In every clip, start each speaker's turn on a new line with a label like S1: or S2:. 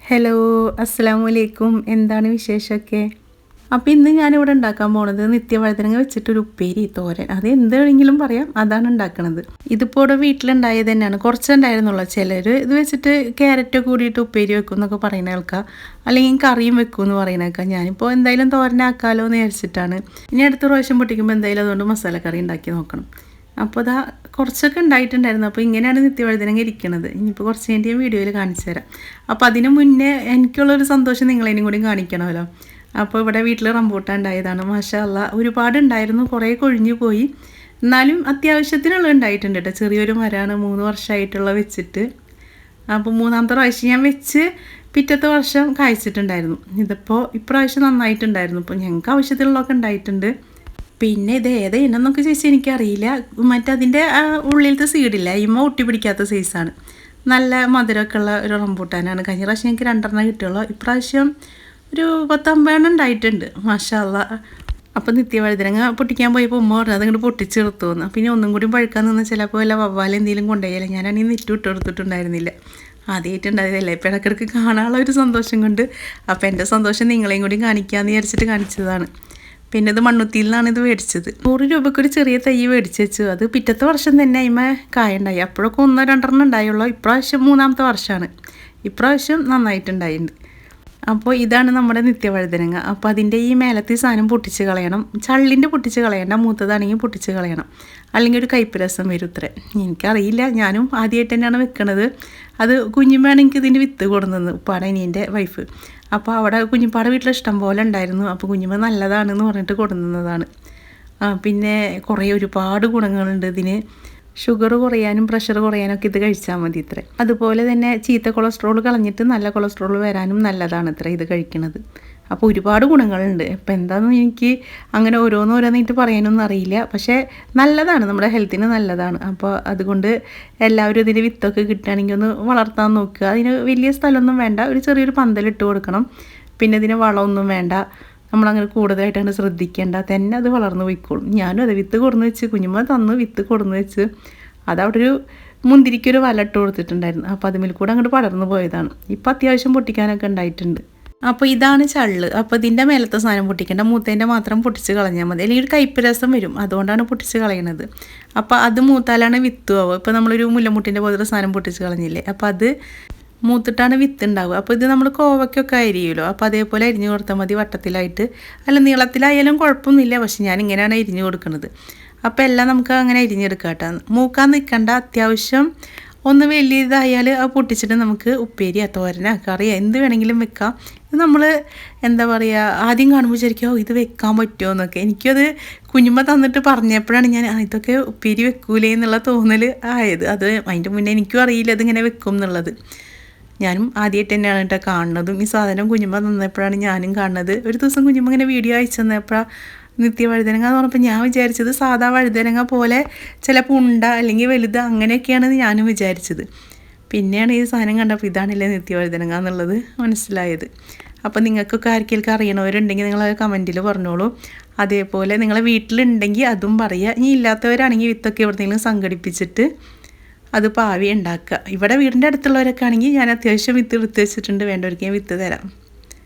S1: Hello, അസ്സലാമു അലൈക്കും. എന്താണ് വിശേഷമൊക്കെ? അപ്പോൾ ഇന്ന് ഞാനിവിടെ ഉണ്ടാക്കാൻ പോണത് നിത്യവഴുതനങ്ങ വെച്ചിട്ടൊരു ഉപ്പേരി തോരൻ. അത് എന്ത് വേണമെങ്കിലും പറയാം, അതാണ് ഉണ്ടാക്കണത്. ഇതിപ്പോൾ ഇവിടെ വീട്ടിലുണ്ടായത് തന്നെയാണ്. കുറച്ചുണ്ടായിരുന്നുള്ളൂ. ചിലർ ഇത് വെച്ചിട്ട് ക്യാരറ്റ് കൂടിയിട്ട് ഉപ്പേരി വെക്കും എന്നൊക്കെ പറയുന്ന കേൾക്കാം, അല്ലെങ്കിൽ കറിയും വെക്കും എന്ന് പറയുന്ന കേൾക്കാം. ഞാനിപ്പോൾ എന്തായാലും തോരനാക്കാമല്ലോ എന്ന് വിചാരിച്ചിട്ടാണ്. ഇനി അടുത്ത പ്രാവശ്യം പൊട്ടിക്കുമ്പോൾ എന്തായാലും അതുകൊണ്ട് മസാലക്കറി ഉണ്ടാക്കി നോക്കണം. അപ്പോൾ അതാ കുറച്ചൊക്കെ ഉണ്ടായിട്ടുണ്ടായിരുന്നു. അപ്പോൾ ഇങ്ങനെയാണ് നിത്യവഴുതനങ്ങ ഇരിക്കുന്നത്. ഇനിയിപ്പോൾ കുറച്ച് കഴിഞ്ഞ് ഞാൻ വീഡിയോയിൽ കാണിച്ചു തരാം. അപ്പോൾ അതിന് മുന്നേ എനിക്കുള്ളൊരു സന്തോഷം നിങ്ങളതിനും കൂടി കാണിക്കണമല്ലോ. അപ്പോൾ ഇവിടെ വീട്ടിൽ റംബൂട്ടാൻ ഉണ്ടായതാണ്. മാഷാ അല്ലാ, ഒരുപാടുണ്ടായിരുന്നു, കുറേ കൊഴിഞ്ഞു പോയി. എന്നാലും അത്യാവശ്യത്തിനുള്ള ഉണ്ടായിട്ടുണ്ട് കേട്ടോ. ചെറിയൊരു മരമാണ്, 3 വർഷമായിട്ടുള്ള വെച്ചിട്ട്. അപ്പോൾ മൂന്നാമത്തെ പ്രാവശ്യം ഞാൻ വെച്ച് പിറ്റത്തെ വർഷം കായ്ച്ചിട്ടുണ്ടായിരുന്നു. ഇതിപ്പോൾ ഇപ്രാവശ്യം നന്നായിട്ടുണ്ടായിരുന്നു. ഇപ്പോൾ ഞങ്ങൾക്ക് ആവശ്യത്തിലുള്ളതൊക്കെ ഉണ്ടായിട്ടുണ്ട്. പിന്നെ ഇത് ഏതാ ഇനന്നൊക്കെ ചോദിച്ചാൽ എനിക്കറിയില്ല. മറ്റതിൻ്റെ ഉള്ളിലത്തെ സീഡില്ല, ഇമ്മ ഒട്ടി പിടിക്കാത്ത സൈസാണ്. നല്ല മധുരമൊക്കെ ഉള്ള ഒരു റംബൂട്ടാനാണ്. കഴിഞ്ഞ പ്രാവശ്യം എനിക്ക് 2 കിട്ടുള്ളൂ. ഇപ്രാവശ്യം ഒരു 10-50 ഉണ്ടായിട്ടുണ്ട്. മാഷാ അല്ലാ. അപ്പോൾ നിത്യവഴുതനങ്ങ പൊട്ടിക്കാൻ പോയപ്പോൾ ഉമ്മ പറഞ്ഞത് അതിങ്ങോട്ട് പൊട്ടിച്ചെടുത്തു തോന്നുന്നു. പിന്നെ ഒന്നും കൂടി പഴുക്കാൻ നിന്ന് ചിലപ്പോൾ വല്ല വവ്വാൽ എന്തെങ്കിലും കൊണ്ടുപോയാലേ. ഞാനാണെങ്കിൽ നെറ്റ് വിട്ട് കൊടുത്തിട്ടുണ്ടായിരുന്നില്ല, ആദ്യമായിട്ടുണ്ടായതല്ലേ. ഇപ്പോൾ ഇടയ്ക്കിടയ്ക്ക് കാണാനുള്ള ഒരു സന്തോഷം കൊണ്ട്. അപ്പോൾ എൻ്റെ സന്തോഷം നിങ്ങളെയും കൂടി കാണിക്കാമെന്ന് വിചാരിച്ചിട്ട് കാണിച്ചതാണ്. പിന്നെ ഇത് മണ്ണുത്തിയിൽ നിന്നാണ് ഇത് മേടിച്ചത്. 100 രൂപയ്ക്ക് ഒരു ചെറിയ തൈ മേടിച്ച് വെച്ചു. അത് പിറ്റത്തെ വർഷം തന്നെ അതിമ കായുണ്ടായി. അപ്പോഴൊക്കെ 1-2 ഉണ്ടായുള്ളൂ. ഇപ്രാവശ്യം 3-ാമത്തെ വർഷമാണ്. ഇപ്രാവശ്യം നന്നായിട്ടുണ്ടായിട്ടുണ്ട്. അപ്പോൾ ഇതാണ് നമ്മുടെ നിത്യവഴുതനങ്ങ. അപ്പോൾ അതിൻ്റെ ഈ മേലത്തെ സാധനം പൊട്ടിച്ച് കളയണം. ചള്ളിൻ്റെ പൊട്ടിച്ച് കളയണ്ട, മൂത്തതാണെങ്കിൽ പൊട്ടിച്ച് കളയണം, അല്ലെങ്കിൽ ഒരു കയ്പ്പ് രസം വരും. ഇത്ര എനിക്കറിയില്ല, ഞാനും ആദ്യമായിട്ട് തന്നെയാണ് വെക്കണത്. അത് കുഞ്ഞുമ്മയാണ് എനിക്ക് ഇതിൻ്റെ വിത്ത് കൊടുക്കുന്നത്, ഉപ്പാടെ അനിയൻ്റെ വൈഫ്. അപ്പോൾ അവിടെ കുഞ്ഞുപ്പാടെ വീട്ടിൽ ഇഷ്ടം പോലെ ഉണ്ടായിരുന്നു. അപ്പോൾ കുഞ്ഞുമ്മ നല്ലതാണെന്ന് പറഞ്ഞിട്ട് കൊടുക്കുന്നതാണ്. പിന്നെ ഒരുപാട് ഗുണങ്ങളുണ്ട് ഇതിന്. ഷുഗർ കുറയാനും പ്രഷർ കുറയാനൊക്കെ ഇത് കഴിച്ചാൽ മതി ഇത്ര. അതുപോലെ തന്നെ ചീത്ത കൊളസ്ട്രോൾ കളഞ്ഞിട്ട് നല്ല കൊളസ്ട്രോൾ വരാനും നല്ലതാണ് ഇത്ര ഇത് കഴിക്കുന്നത്. അപ്പോൾ ഒരുപാട് ഗുണങ്ങളുണ്ട്. ഇപ്പം എന്താണെന്ന് എനിക്ക് അങ്ങനെ ഓരോന്നായിട്ട് പറയാനൊന്നും അറിയില്ല. പക്ഷേ നല്ലതാണ്, നമ്മുടെ ഹെൽത്തിന് നല്ലതാണ്. അപ്പോൾ അതുകൊണ്ട് എല്ലാവരും ഇതിൻ്റെ വിത്തൊക്കെ കിട്ടുകയാണെങ്കിൽ ഒന്ന് വളർത്താൻ നോക്കുക. അതിന് വലിയ സ്ഥലമൊന്നും വേണ്ട, ഒരു ചെറിയൊരു പന്തലിട്ട് കൊടുക്കണം. പിന്നെ ഇതിന് വളമൊന്നും വേണ്ട, നമ്മളങ്ങനെ കൂടുതലായിട്ട് അങ്ങനെ ശ്രദ്ധിക്കേണ്ട, തന്നെ അത് വളർന്നു പോയിക്കോളും. ഞാനും അത് വിത്ത് കൊടുന്ന് വെച്ച്, കുഞ്ഞുമ്മ തന്നു വിത്ത് കൊടുന്ന് വെച്ച്. അതവിടെ ഒരു മുന്തിരിക്കൊരു വല ഇട്ട് കൊടുത്തിട്ടുണ്ടായിരുന്നു. അപ്പോൾ അതിൽ കൂടെ അങ്ങോട്ട് പടർന്നു പോയതാണ്. ഇപ്പോൾ അത്യാവശ്യം പൊട്ടിക്കാനൊക്കെ ഉണ്ടായിട്ടുണ്ട്. അപ്പോൾ ഇതാണ് ചള്ള്. അപ്പോൾ ഇതിൻ്റെ മേലത്തെ സാധനം പൊട്ടിക്കേണ്ട, മൂത്തേൻ്റെ മാത്രം പൊട്ടിച്ച് കളഞ്ഞാൽ മതി. അല്ലെങ്കിൽ ഒരു കയ്പ്പ് രസം വരും, അതുകൊണ്ടാണ് പൊട്ടിച്ച് കളയണത്. അപ്പോൾ അത് മൂത്താലാണ് വിത്ത് ആവുക. ഇപ്പോൾ നമ്മളൊരു മുല്ലമുട്ടിൻ്റെ പോലത്തെ സാധനം പൊട്ടിച്ച് കളഞ്ഞില്ലേ, അപ്പോൾ അത് മൂത്തിട്ടാണ് വിത്ത് ഉണ്ടാവുക. അപ്പോൾ ഇത് നമ്മൾ കോവയ്ക്കൊക്കെ അരിയുമല്ലോ, അപ്പോൾ അതേപോലെ അരിഞ്ഞു കൊടുത്താൽ മതി, വട്ടത്തിലായിട്ട്. അല്ല, നീളത്തിലായാലും കുഴപ്പമൊന്നുമില്ല. പക്ഷെ ഞാൻ ഇങ്ങനെയാണ് അരിഞ്ഞു കൊടുക്കുന്നത്. അപ്പോൾ എല്ലാം നമുക്ക് അങ്ങനെ അരിഞ്ഞെടുക്കാം കേട്ടോ. മൂക്കാൻ നിൽക്കണ്ട. അത്യാവശ്യം ഒന്ന് വലിയതായാൽ അത് പൊട്ടിച്ചിട്ട് നമുക്ക് ഉപ്പേരി, തോരന, കറി എന്ത് വേണമെങ്കിലും വെക്കാം. ഇത് നമ്മൾ എന്താ പറയുക, ആദ്യം കാണുമ്പോൾ വിചാരിക്കും ഇത് വെക്കാൻ പറ്റുമോ എന്നൊക്കെ. എനിക്കത് കുഞ്ഞുമ്മ തന്നിട്ട് പറഞ്ഞപ്പോഴാണ് ഞാൻ ഇതൊക്കെ ഉപ്പേരി വെക്കൂലേ എന്നുള്ള തോന്നൽ ആയത്. അത് അതിൻ്റെ മുന്നേ എനിക്കും അറിയില്ല അതിങ്ങനെ വെക്കും എന്നുള്ളത്. ഞാനും ആദ്യമായിട്ട് തന്നെയാണ് കേട്ടോ കാണുന്നതും. ഈ സാധനം കുഞ്ഞുമ്മ തന്നപ്പോഴാണ് ഞാനും കാണുന്നത്. ഒരു ദിവസം കുഞ്ഞുമ്മ ഇങ്ങനെ വീഡിയോ അയച്ചു തന്നപ്പോഴാണ് നിത്യവഴുതനങ്ങ എന്ന് പറഞ്ഞപ്പോൾ ഞാൻ വിചാരിച്ചത് സാധാ വഴുതനങ്ങ പോലെ ചിലപ്പോൾ ഉണ്ട അല്ലെങ്കിൽ വലുത് അങ്ങനെയൊക്കെയാണ് ഞാനും വിചാരിച്ചത്. പിന്നെയാണ് ഈ സാധനം കണ്ടപ്പോൾ ഇതാണല്ലേ നിത്യവഴുതനങ്ങ എന്നുള്ളത് മനസ്സിലായത്. അപ്പോൾ നിങ്ങൾക്കൊക്കെ ആർക്കെങ്കിലും അറിയണവരുണ്ടെങ്കിൽ നിങ്ങൾ കമൻറ്റിൽ പറഞ്ഞോളൂ. അതേപോലെ നിങ്ങളെ വീട്ടിലുണ്ടെങ്കിൽ അതും പറയുക. ഇനി ഇല്ലാത്തവരാണെങ്കിൽ വിത്തൊക്കെ എവിടെയെങ്കിലും സംഘടിപ്പിച്ചിട്ട് അത് പാവി ഉണ്ടാക്കുക. ഇവിടെ വീടിൻ്റെ അടുത്തുള്ളവരൊക്കെ ആണെങ്കിൽ ഞാൻ അത്യാവശ്യം വിത്ത് എടുത്ത് വെച്ചിട്ടുണ്ട്, വേണ്ടവർക്ക് ഞാൻ വിത്ത് തരാം.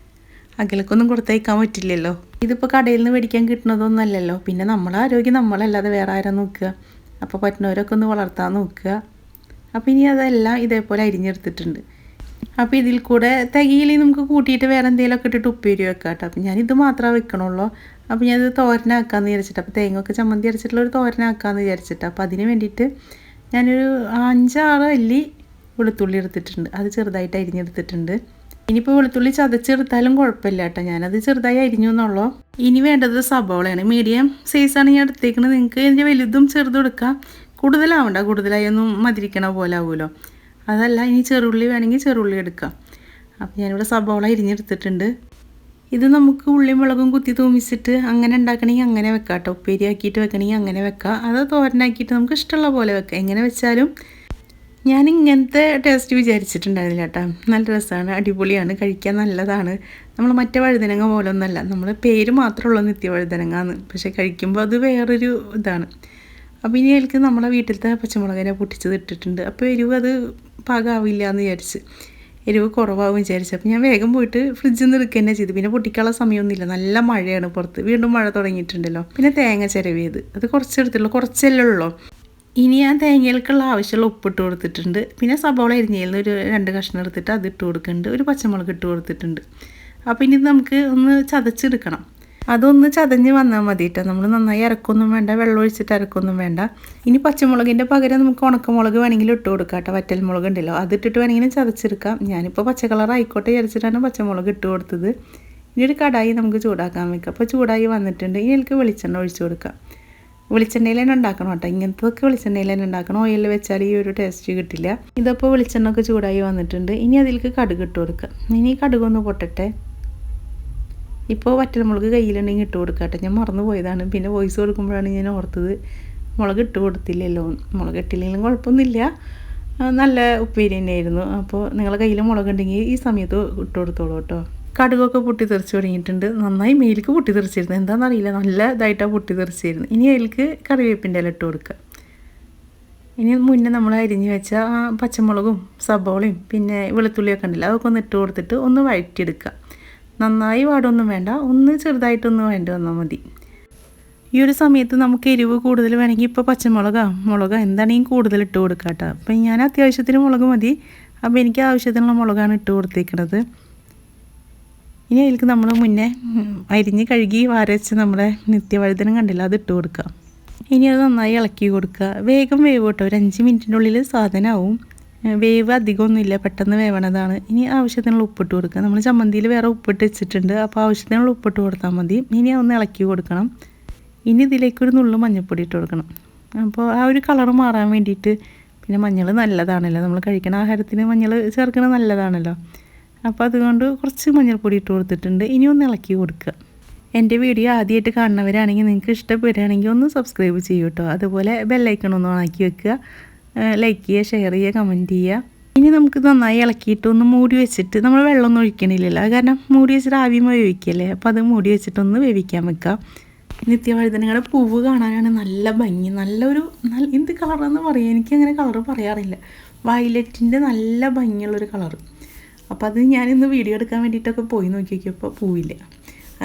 S1: അകലക്കൊന്നും കൊടുത്തയക്കാൻ പറ്റില്ലല്ലോ. ഇതിപ്പോൾ കടയിൽ നിന്ന് മേടിക്കാൻ കിട്ടുന്നതൊന്നുമല്ലല്ലോ. പിന്നെ നമ്മളെ ആരോഗ്യം നമ്മളല്ലാതെ വേറെ ആരാ നോക്കുക. അപ്പോൾ പറ്റുന്നവരൊക്കെ ഒന്ന് വളർത്താൻ നോക്കുക. അപ്പോൾ ഇനി അതെല്ലാം ഇതേപോലെ അരിഞ്ഞെടുത്തിട്ടുണ്ട്. അപ്പോൾ ഇതിൽ കൂടെ തികയില് നമുക്ക് കൂട്ടിയിട്ട് വേറെ എന്തെങ്കിലുമൊക്കെ ഇട്ടിട്ട് ഉപ്പേരി വെക്കാം കേട്ടോ. അപ്പോൾ ഞാനിത് മാത്രമേ വെക്കണുള്ളൂ. അപ്പോൾ ഞാനത് തോരനാക്കാമെന്ന് വിചാരിച്ചിട്ട്, അപ്പോൾ തേങ്ങയൊക്കെ ചമ്മന്തി അരച്ചിട്ടുള്ള ഒരു തോരനാക്കാമെന്ന് വിചാരിച്ചിട്ട്, അപ്പോൾ അതിന് വേണ്ടിയിട്ട് ഞാനൊരു 5-6 അല്ലി വെളുത്തുള്ളി എടുത്തിട്ടുണ്ട്. അത് ചെറുതായിട്ട് അരിഞ്ഞെടുത്തിട്ടുണ്ട്. ഇനിയിപ്പോൾ വെളുത്തുള്ളി ചതച്ചെടുത്താലും കുഴപ്പമില്ല കേട്ടോ, ഞാനത് ചെറുതായി അരിഞ്ഞു എന്നുള്ളൂ. ഇനി വേണ്ടത് സബോളയാണ്. മീഡിയം സൈസാണ് ഞാൻ എടുത്തേക്കുന്നത്. നിങ്ങൾക്ക് ഇതിൻ്റെ വലുതും ചെറുതും എടുക്കാം. കൂടുതലാവണ്ട, കൂടുതലായി ഒന്നും മതിരിക്കണ പോലെ ആവുമല്ലോ. അതല്ല, ഇനി ചെറുള്ളി വേണമെങ്കിൽ ചെറുള്ളി എടുക്കാം. അപ്പോൾ ഞാനിവിടെ സബോള അരിഞ്ഞെടുത്തിട്ടുണ്ട്. ഇത് നമുക്ക് ഉള്ളിയും മുളകും കുത്തി തൂമിച്ചിട്ട് അങ്ങനെ ഉണ്ടാക്കണമെങ്കിൽ അങ്ങനെ വെക്കാം കേട്ടോ. ഉപ്പേരി ആക്കിയിട്ട് വെക്കണമെങ്കിൽ അങ്ങനെ വെക്കാം. അത് തോരനാക്കിയിട്ട് നമുക്ക് ഇഷ്ടമുള്ള പോലെ വെക്കാം. എങ്ങനെ വെച്ചാലും ഞാൻ ഇങ്ങനത്തെ ടേസ്റ്റ് വിചാരിച്ചിട്ടുണ്ടായിരുന്നില്ല കേട്ടോ. നല്ല രസമാണ്, അടിപൊളിയാണ്, കഴിക്കാൻ നല്ലതാണ്. നമ്മൾ മറ്റേ വഴുതനങ്ങ പോലെ ഒന്നല്ല. നമ്മൾ പേര് മാത്രമേ ഉള്ളൂ നിത്യവഴുതനങ്ങ എന്ന്, പക്ഷേ കഴിക്കുമ്പോൾ അത് വേറൊരു ഇതാണ്. അപ്പോൾ ഇനി അതിലേക്ക് നമ്മളെ വീട്ടിലത്തെ പച്ചമുളകിനെ പൊട്ടിച്ചത് ഇട്ടിട്ടുണ്ട്. അപ്പോൾ എരിവ് അത് പാകമാവില്ല എന്ന് വിചാരിച്ച് എരിവ് കുറവാകും വിചാരിച്ചു. അപ്പോൾ ഞാൻ വേഗം പോയിട്ട് ഫ്രിഡ്ജിൽ നിന്ന് എടുക്കുക തന്നെ ചെയ്തു. പിന്നെ പൊട്ടിക്കാനുള്ള സമയമൊന്നുമില്ല, നല്ല മഴയാണ് പുറത്ത്, വീണ്ടും മഴ തുടങ്ങിയിട്ടുണ്ടല്ലോ. പിന്നെ തേങ്ങ ചിരവിയത് അത് കുറച്ചെടുത്തുള്ളൂ, കുറച്ചല്ലേ ഉള്ളൂ. ഇനി ഞാൻ തേങ്ങയിലേക്കുള്ള ആവശ്യമുള്ള ഉപ്പിട്ട് കൊടുത്തിട്ടുണ്ട്. പിന്നെ സബോള അരിഞ്ഞതിൽ ഒരു 2 കഷ്ണം എടുത്തിട്ട് അത് ഇട്ട് കൊടുക്കുന്നുണ്ട്, ഒരു പച്ചമുളക് ഇട്ട് കൊടുത്തിട്ടുണ്ട്. അപ്പോൾ ഇനി നമുക്ക് ഒന്ന് ചതച്ചെടുക്കണം. അതൊന്ന് ചതഞ്ഞ് വന്നാൽ മതി കേട്ടോ. നമ്മൾ നന്നായി ഇറക്കൊന്നും വേണ്ട, വെള്ളം ഒഴിച്ചിട്ട് ഇറക്കൊന്നും വേണ്ട. ഇനി പച്ചമുളകിൻ്റെ പകരം നമുക്ക് ഉണക്കമുളക് വേണമെങ്കിൽ ഇട്ട് കൊടുക്കാം കേട്ടോ. വറ്റൽമുളക് ഉണ്ടല്ലോ, അതിട്ടിട്ട് വേണമെങ്കിലും ചതച്ചെടുക്കാം. ഞാനിപ്പോൾ പച്ച കളർ ആയിക്കോട്ടെ വിചാരിച്ചിട്ടാണ് പച്ചമുളക് ഇട്ട് കൊടുത്തത്. ഇനി ഒരു കടായി നമുക്ക് ചൂടാക്കാൻ വെക്കാം. അപ്പോൾ ചൂടായി വന്നിട്ടുണ്ട്. ഇനി എനിക്ക് വെളിച്ചെണ്ണ ഒഴിച്ച് കൊടുക്കാം. വെളിച്ചെണ്ണയിൽ തന്നെ ഉണ്ടാക്കണം കേട്ടോ. ഇങ്ങനത്തെയൊക്കെ വെളിച്ചെണ്ണയിൽ തന്നെ ഉണ്ടാക്കണം. ഓയിലിൽ വെച്ചാൽ ഈ ഒരു ടേസ്റ്റ് കിട്ടില്ല. ഇതപ്പോൾ വെളിച്ചെണ്ണ ഒക്കെ ചൂടായി വന്നിട്ടുണ്ട്. ഇനി അതിലേക്ക് കടുക് ഇട്ട് കൊടുക്കാം. ഇനി കടുകൊന്ന് പൊട്ടട്ടെ. ഇപ്പോൾ വറ്റൽമുളക് കയ്യിലുണ്ടെങ്കിൽ ഇട്ട് കൊടുക്കട്ടെ. ഞാൻ മറന്നു പോയതാണ്, പിന്നെ വോയിസ് കൊടുക്കുമ്പോഴാണ് ഞാൻ ഓർത്തത് മുളക് ഇട്ട് കൊടുത്തില്ലല്ലോ. മുളക് ഇട്ടില്ലെങ്കിലും കുഴപ്പമൊന്നുമില്ല, നല്ല ഉപ്പേരി തന്നെയായിരുന്നു. അപ്പോൾ നിങ്ങളുടെ കയ്യിൽ മുളകുണ്ടെങ്കിൽ ഈ സമയത്ത് ഇട്ട് കൊടുത്തോളൂ കേട്ടോ. കടുകൊക്കെ പൊട്ടിത്തെറിച്ച് തുടങ്ങിയിട്ടുണ്ട്. നന്നായി മേലേക്ക് പൊട്ടിത്തെറിച്ചിരുന്നു, എന്താണെന്നറിയില്ല, നല്ല ഇതായിട്ടാണ് പൊട്ടിത്തെറിച്ചിരുന്നു. ഇനി അതിലേക്ക് കറിവേപ്പിൻ്റെ ഇല ഇട്ട് കൊടുക്കുക. ഇനി മുന്നേ നമ്മൾ അരിഞ്ഞ് വെച്ച പച്ചമുളകും സബോളയും പിന്നെ വെളുത്തുള്ളിയൊക്കെ ഉണ്ടല്ലോ, അതൊക്കെ ഒന്ന് ഇട്ട് കൊടുത്തിട്ട് ഒന്ന് വഴറ്റിയെടുക്കുക. നന്നായി വാടൊന്നും വേണ്ട, ഒന്ന് ചെറുതായിട്ടൊന്ന് വേണ്ടി വന്നാൽ മതി. ഈ ഒരു സമയത്ത് നമുക്ക് എരിവ് കൂടുതൽ വേണമെങ്കിൽ ഇപ്പോൾ മുളക് എന്താണെങ്കിലും കൂടുതൽ ഇട്ട് കൊടുക്കാം കേട്ടോ. അപ്പം ഞാൻ അത്യാവശ്യത്തിന് മുളക് മതി, അപ്പോൾ എനിക്ക് ആവശ്യത്തിനുള്ള മുളകാണ് ഇട്ട് കൊടുത്തേക്കുന്നത്. ഇനി അതിലേക്ക് നമ്മൾ മുന്നേ അരിഞ്ഞ് കഴുകി വാരച്ച് നമ്മുടെ നിത്യവഴുതനം കണ്ടില്ല, അത് ഇട്ട് കൊടുക്കുക. ഇനി അത് നന്നായി ഇളക്കി കൊടുക്കുക. വേഗം വേവ് കേട്ടോ, ഒരു 5 മിനിറ്റിൻ്റെ ഉള്ളിൽ സാധനമാവും. വേവ് അധികമൊന്നുമില്ല, പെട്ടെന്ന് വേവണതാണ്. ഇനി ആവശ്യത്തിനുള്ള ഉപ്പിട്ട് കൊടുക്കുക. നമ്മൾ ചമ്മന്തിയിൽ വേറെ ഉപ്പിട്ട് വെച്ചിട്ടുണ്ട്, അപ്പോൾ ആവശ്യത്തിനുള്ള ഉപ്പിട്ട് കൊടുത്താൽ മതി. ഇനി ഒന്ന് ഇളക്കി കൊടുക്കണം. ഇനി ഇതിലേക്കൊരു നുള്ളു മഞ്ഞൾപ്പൊടി ഇട്ട് കൊടുക്കണം. അപ്പോൾ ആ ഒരു കളർ മാറാൻ വേണ്ടിയിട്ട്. പിന്നെ മഞ്ഞൾ നല്ലതാണല്ലോ, നമ്മൾ കഴിക്കുന്ന ആഹാരത്തിന് മഞ്ഞൾ ചേർക്കുന്നത് നല്ലതാണല്ലോ. അപ്പോൾ അതുകൊണ്ട് കുറച്ച് മഞ്ഞൾപ്പൊടി ഇട്ട് കൊടുത്തിട്ടുണ്ട്. ഇനി ഒന്ന് ഇളക്കി കൊടുക്കുക. എൻ്റെ വീഡിയോ ആദ്യമായിട്ട് കാണുന്നവരാണെങ്കിൽ നിങ്ങൾക്ക് ഇഷ്ടപ്പെടുകയാണെങ്കിൽ ഒന്ന് സബ്സ്ക്രൈബ് ചെയ്യൂ കേട്ടോ. അതുപോലെ ബെല്ലൈക്കൺ ഒന്ന് ഓണാക്കി വെക്കുക. ലൈക്ക് ചെയ്യുക, ഷെയർ ചെയ്യുക, കമൻറ്റ് ചെയ്യുക. ഇനി നമുക്ക് നന്നായി ഇളക്കിയിട്ട് ഒന്ന് മൂടി വെച്ചിട്ട്, നമ്മൾ വെള്ളമൊന്നും ഒഴിക്കണില്ലല്ലോ, അത് കാരണം മൂടി വെച്ചിട്ട് ആവിയും വേവിക്കല്ലേ, അപ്പോൾ അത് മൂടി വെച്ചിട്ടൊന്ന് വേവിക്കാൻ വെക്കാം. നിത്യവഴുതനങ്ങളുടെ പൂവ് കാണാനാണ് നല്ല ഭംഗി, എന്ത് കളറാണെന്ന് പറയാം, എനിക്കങ്ങനെ കളറ് പറയാറില്ല. വയലറ്റിൻ്റെ നല്ല ഭംഗിയുള്ളൊരു കളറ്. അപ്പോൾ അത് ഞാനിന്ന് വീഡിയോ എടുക്കാൻ വേണ്ടിയിട്ടൊക്കെ പോയി നോക്കിയപ്പോൾ പൂവില്ല.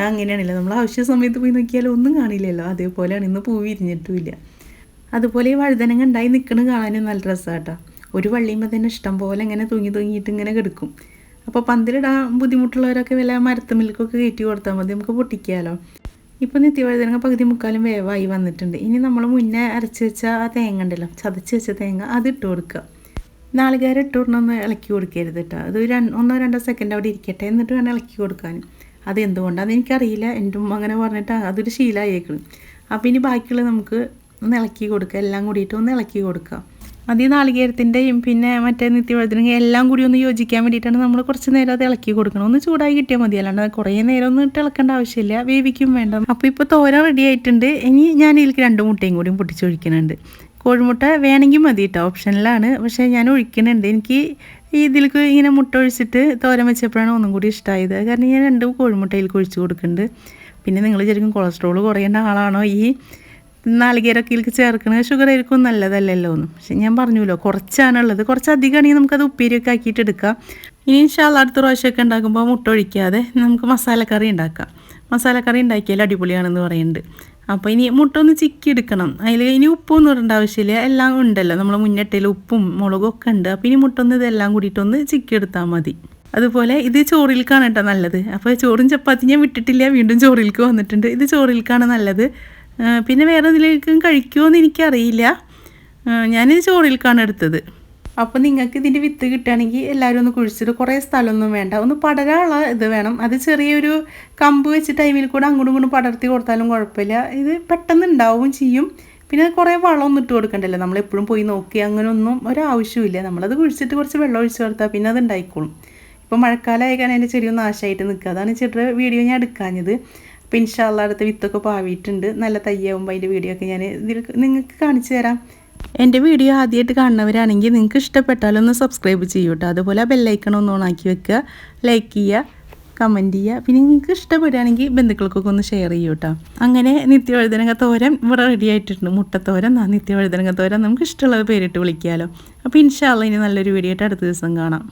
S1: അങ്ങനെയാണല്ലോ, നമ്മൾ ആവശ്യ സമയത്ത് പോയി നോക്കിയാലും ഒന്നും കാണില്ലല്ലോ, അതേപോലെയാണ് ഇന്ന് പൂവ് വിരിഞ്ഞിട്ടുമില്ല. അതുപോലെ ഈ വഴുതനങ്ങ ഉണ്ടായി നിൽക്കുന്നത് കാണാനും നല്ല രസമാണ് കേട്ടോ. ഒരു വള്ളിയുമ്പോൾ തന്നെ ഇഷ്ടം പോലെ ഇങ്ങനെ തൂങ്ങിയിട്ട് ഇങ്ങനെ കിടക്കും. അപ്പോൾ പന്തലിടാൻ ബുദ്ധിമുട്ടുള്ളവരൊക്കെ വല്ല മരത്തുമിൽക്കൊക്കെ കയറ്റി കൊടുത്താൽ മതി, നമുക്ക് പൊട്ടിക്കാമല്ലോ. ഇപ്പോൾ നിത്യവഴുതനങ്ങ പകുതി മുക്കാലും വേവായി വന്നിട്ടുണ്ട്. ഇനി നമ്മൾ മുന്നേ അരച്ച് വെച്ച ആ തേങ്ങ ഉണ്ടല്ലോ, ചതച്ച് വെച്ച തേങ്ങ, അത് ഇട്ട് കൊടുക്കുക. നാളികേരം ഇട്ട് കൊടുത്തൊന്ന് ഇളക്കി കൊടുക്കരുത് കേട്ടോ. അത് 1-2 സെക്കൻഡ് അവിടെ ഇരിക്കട്ടെ, എന്നിട്ട് വേണം ഇളക്കി കൊടുക്കാൻ. അത് എന്തുകൊണ്ടാണെന്ന് എനിക്കറിയില്ല, എൻ്റെ ഉമ്മ അങ്ങനെ പറഞ്ഞിട്ട് അതൊരു ശീലമായേക്കണം. അപ്പോൾ ഇനി ബാക്കിയുള്ളത് നമുക്ക് ഒന്ന് ഇളക്കി കൊടുക്കുക, എല്ലാം കൂടിയിട്ട് ഒന്ന് ഇളക്കി കൊടുക്കുക. അത് ഈ നാളികേരത്തിൻ്റെയും പിന്നെ മറ്റേ നിത്യവഴുതനങ്ങ എല്ലാം കൂടി ഒന്ന് യോജിക്കാൻ വേണ്ടിയിട്ടാണ് നമ്മൾ കുറച്ച് നേരം അത് ഇളക്കി കൊടുക്കണം. ഒന്ന് ചൂടായി കിട്ടിയാൽ മതി, അല്ലാണ്ട് കുറേ നേരം ഒന്നും ഇട്ട് ഇളക്കേണ്ട ആവശ്യമില്ല, വേവിക്കും വേണ്ട. അപ്പോൾ ഇപ്പോൾ തോരൻ റെഡി ആയിട്ടുണ്ട്. ഇനി ഞാൻ ഇതിലേക്ക് 2 മുട്ടയും കൂടി പൊട്ടിച്ചൊഴിക്കുന്നുണ്ട്. കോഴിമുട്ട വേണമെങ്കിൽ മതി കേട്ടോ, ഓപ്ഷനിലാണ്, പക്ഷേ ഞാൻ ഒഴിക്കുന്നുണ്ട്. എനിക്ക് ഇതിലേക്ക് ഇങ്ങനെ മുട്ട ഒഴിച്ചിട്ട് തോരൻ വെച്ചപ്പോഴാണ് ഒന്നും കൂടി ഇഷ്ടമായത്, കാരണം ഞാൻ 2 കോഴിമുട്ടയിലേക്ക് ഒഴിച്ച് കൊടുക്കുന്നുണ്ട്. പിന്നെ നിങ്ങൾ ശരിക്കും കൊളസ്ട്രോൾ കുറയേണ്ട ആളാണോ ഈ നാളികേരമൊക്കെ ഇതിലേക്ക് ചേർക്കുന്നത്? ഷുഗർ ആയിരിക്കും നല്ലതല്ലല്ലോ എന്ന്. പക്ഷെ ഞാൻ പറഞ്ഞല്ലോ, കുറച്ചാണുള്ളത്, കുറച്ചധികമാണെങ്കിൽ നമുക്കത് ഉപ്പേരിയൊക്കെ ആക്കിയിട്ട് എടുക്കാം. ഇനി ഇൻഷാല്ലാ അടുത്ത പ്രാവശ്യമൊക്കെ ഉണ്ടാക്കുമ്പോൾ മുട്ട ഒഴിക്കാതെ നമുക്ക് മസാലക്കറി ഉണ്ടാക്കാം. മസാലക്കറി ഉണ്ടാക്കിയാൽ അടിപൊളിയാണെന്ന് പറയുന്നുണ്ട്. അപ്പോൾ ഇനി മുട്ട ഒന്ന് ചിക്കി എടുക്കണം. അതിൽ ഇനി ഉപ്പൊന്നും ഇടേണ്ട ആവശ്യമില്ല, എല്ലാം ഉണ്ടല്ലോ, നമ്മൾ മുന്നിട്ടയിൽ ഉപ്പും മുളകും ഒക്കെ ഉണ്ട്. അപ്പോൾ ഇനി മുട്ട ഒന്ന് ഇതെല്ലാം കൂടിയിട്ടൊന്ന് ചിക്കി എടുത്താൽ മതി. അതുപോലെ ഇത് ചോറിലേക്കാണ് കേട്ടോ നല്ലത്. അപ്പോൾ ചോറും ചപ്പാത്തി ഞാൻ വിട്ടിട്ടില്ല, വീണ്ടും ചോറിലേക്ക് വന്നിട്ടുണ്ട്. ഇത് ചോറിലേക്കാണ് നല്ലത്. പിന്നെ വേറെ ഇതിലേക്കും കഴിക്കുമോ എന്ന് എനിക്കറിയില്ല, ഞാനിത് ചോറിലേക്കാണ് എടുത്തത്. അപ്പോൾ നിങ്ങൾക്ക് ഇതിൻ്റെ വിത്ത് കിട്ടുകയാണെങ്കിൽ എല്ലാവരും ഒന്ന് കുഴിച്ചിട്ട്, കുറേ സ്ഥലമൊന്നും വേണ്ട, ഒന്ന് പടരാനുള്ള ഇത് വേണം. അത് ചെറിയൊരു കമ്പ് വെച്ച് ടൈമിൽ കൂടെ അങ്ങോട്ടും ഇങ്ങോട്ടും പടർത്തി കൊടുത്താലും കുഴപ്പമില്ല, ഇത് പെട്ടെന്ന് ഉണ്ടാവുകയും ചെയ്യും. പിന്നെ കുറേ വളമൊന്നും ഇട്ട് കൊടുക്കണ്ടല്ലോ, നമ്മളെപ്പോഴും പോയി നോക്കി അങ്ങനെയൊന്നും ഒരാവശ്യമില്ല. നമ്മളത് കുഴിച്ചിട്ട് കുറച്ച് വെള്ളം ഒഴിച്ച് കൊടുത്താൽ പിന്നെ അത് ഉണ്ടായിക്കോളും. ഇപ്പോൾ മഴക്കാലമായി കാരണം എൻ്റെ ചെടിയൊന്നും നാശമായിട്ട് നിൽക്കുക, അതാണ് ചെറിയ വീഡിയോ ഞാൻ എടുക്കാഞ്ഞത്. അപ്പോൾ ഇൻഷാല്ലാ അടുത്ത വിത്തൊക്കെ പാവിയിട്ടുണ്ട്, നല്ല തയ്യാവുമ്പോൾ അതിൻ്റെ വീഡിയോ ഒക്കെ ഞാൻ ഇതിൽ നിങ്ങൾക്ക് കാണിച്ചു തരാം. എൻ്റെ വീഡിയോ ആദ്യമായിട്ട് കാണുന്നവരാണെങ്കിൽ നിങ്ങൾക്ക് ഇഷ്ടപ്പെട്ടാലൊന്ന് സബ്സ്ക്രൈബ് ചെയ്യൂ കേട്ടോ. അതുപോലെ ആ ബെല്ലൈക്കൺ ഒന്ന് ഓണാക്കി വെക്കുക, ലൈക്ക് ചെയ്യുക, കമൻറ്റ് ചെയ്യുക. പിന്നെ നിങ്ങൾക്ക് ഇഷ്ടപ്പെടുകയാണെങ്കിൽ ബന്ധുക്കൾക്കൊക്കെ ഒന്ന് ഷെയർ ചെയ്യൂ കേട്ടോ. അങ്ങനെ നിത്യവഴുതനങ്ങ തോരൻ ഇവിടെ റെഡി ആയിട്ടുണ്ട്. മുട്ടത്തോരൻ, നിത്യവഴുതനങ്ങ തോരൻ, നമുക്ക് ഇഷ്ടമുള്ളത് പേരിട്ട് വിളിക്കാമല്ലോ. അപ്പോൾ ഇൻഷാല്ലാ ഇനി നല്ലൊരു വീഡിയോ ആയിട്ട് അടുത്ത ദിവസം കാണാം.